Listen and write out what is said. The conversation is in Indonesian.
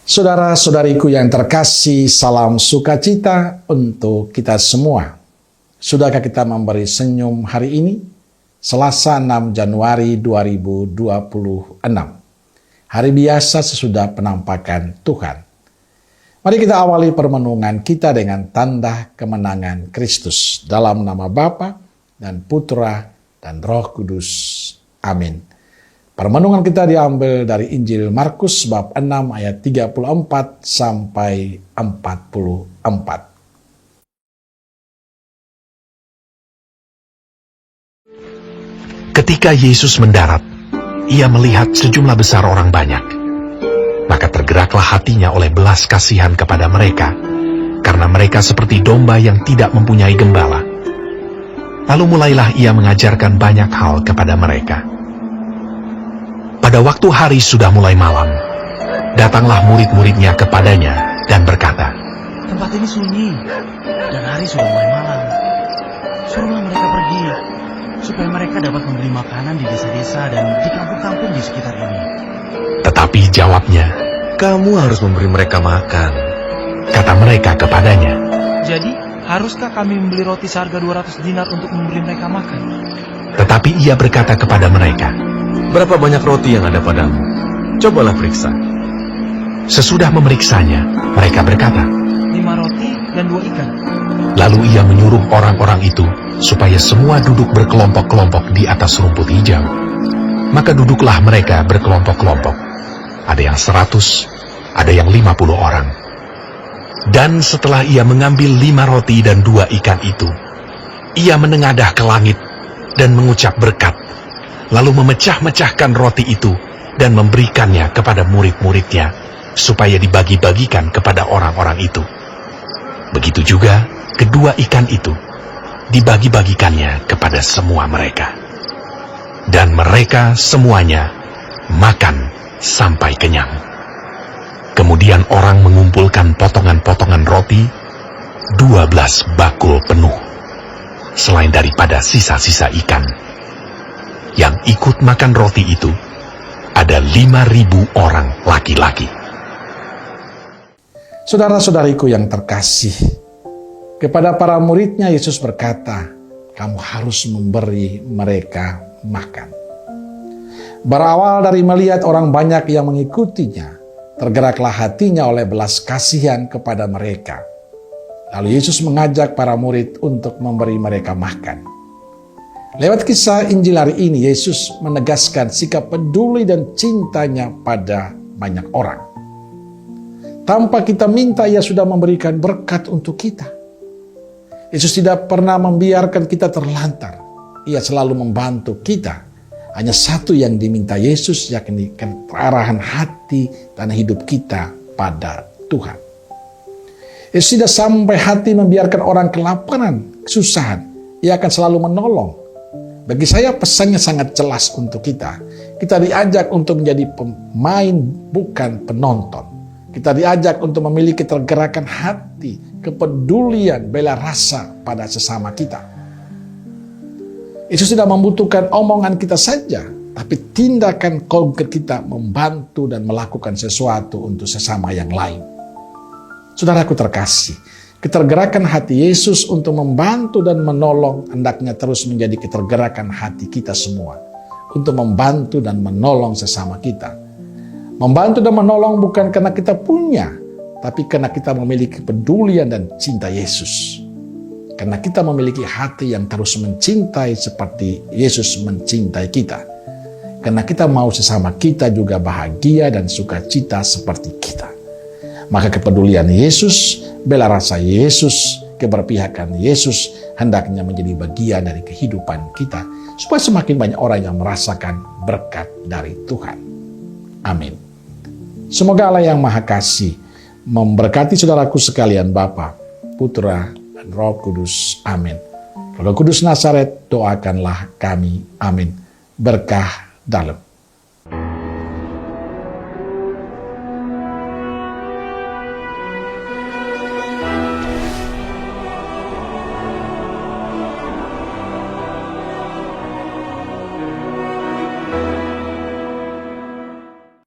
Saudara-saudariku yang terkasih, salam sukacita untuk kita semua. Sudahkah kita memberi senyum hari ini? Selasa 6 Januari 2026. Hari biasa sesudah penampakan Tuhan. Mari kita awali permenungan kita dengan tanda kemenangan Kristus. Dalam nama Bapa dan Putra dan Roh Kudus. Amin. Permenungan kita diambil dari Injil Markus bab 6 ayat 34 sampai 44. Ketika Yesus mendarat, ia melihat sejumlah besar orang banyak. Maka tergeraklah hatinya oleh belas kasihan kepada mereka, karena mereka seperti domba yang tidak mempunyai gembala. Lalu mulailah ia mengajarkan banyak hal kepada mereka. Pada waktu hari sudah mulai malam, datanglah murid-muridnya kepadanya dan berkata, "Tempat ini sunyi, dan hari sudah mulai malam. Suruhlah mereka pergi, supaya mereka dapat membeli makanan di desa-desa dan di kampung-kampung di sekitar ini." Tetapi jawabnya, "Kamu harus memberi mereka makan." kata mereka kepadanya, "Jadi, haruskah kami membeli roti seharga 200 dinar untuk memberi mereka makan?" Tetapi ia berkata kepada mereka, "Berapa banyak roti yang ada padamu? Cobalah periksa." Sesudah memeriksanya, mereka berkata, 5 roti dan 2 ikan. Lalu ia menyuruh orang-orang itu supaya semua duduk berkelompok-kelompok di atas rumput hijau. Maka duduklah mereka berkelompok-kelompok. Ada yang 100, ada yang 50 orang. Dan setelah ia mengambil 5 roti dan 2 ikan itu, ia menengadah ke langit dan mengucap berkat, lalu memecah-mecahkan roti itu dan memberikannya kepada murid-muridnya, supaya dibagi-bagikan kepada orang-orang itu. Begitu juga kedua ikan itu dibagi-bagikannya kepada semua mereka. Dan mereka semuanya makan sampai kenyang. Kemudian orang mengumpulkan potongan-potongan roti, 12 bakul penuh, selain daripada sisa-sisa ikan. Yang ikut makan roti itu ada 5.000 orang laki-laki. Saudara-saudariku yang terkasih, kepada para muridnya Yesus berkata, kamu harus memberi mereka makan. Berawal dari melihat orang banyak yang mengikutinya, tergeraklah hatinya oleh belas kasihan kepada mereka. Lalu Yesus mengajak para murid untuk memberi mereka makan. Lewat kisah Injil hari ini, Yesus menegaskan sikap peduli dan cintanya pada banyak orang. Tanpa kita minta, Ia sudah memberikan berkat untuk kita. Yesus tidak pernah membiarkan kita terlantar. Ia selalu membantu kita. Hanya satu yang diminta Yesus, yakni kearahan hati dan hidup kita pada Tuhan. Yesus tidak sampai hati membiarkan orang kelaparan, kesusahan. Ia akan selalu menolong. Bagi saya pesannya sangat jelas untuk kita. Kita diajak untuk menjadi pemain, bukan penonton. Kita diajak untuk memiliki tergerakkan hati, kepedulian, bela rasa pada sesama kita. Yesus tidak membutuhkan omongan kita saja, tapi tindakan konkret kita membantu dan melakukan sesuatu untuk sesama yang lain. Saudaraku terkasih, ketergerakan hati Yesus untuk membantu dan menolong hendaknya terus menjadi ketergerakan hati kita semua untuk membantu dan menolong sesama kita. Membantu dan menolong bukan karena kita punya, tapi karena kita memiliki kepedulian dan cinta Yesus. Karena kita memiliki hati yang terus mencintai seperti Yesus mencintai kita. Karena kita mau sesama kita juga bahagia dan sukacita seperti kita. Maka kepedulian Yesus, bela rasa Yesus, keberpihakan Yesus hendaknya menjadi bagian dari kehidupan kita, supaya semakin banyak orang yang merasakan berkat dari Tuhan. Amin. Semoga Allah yang Maha Kasih memberkati saudaraku sekalian, Bapa, Putra, dan Roh Kudus. Amin. Roh Kudus Nazaret, doakanlah kami. Amin. Berkah dalam.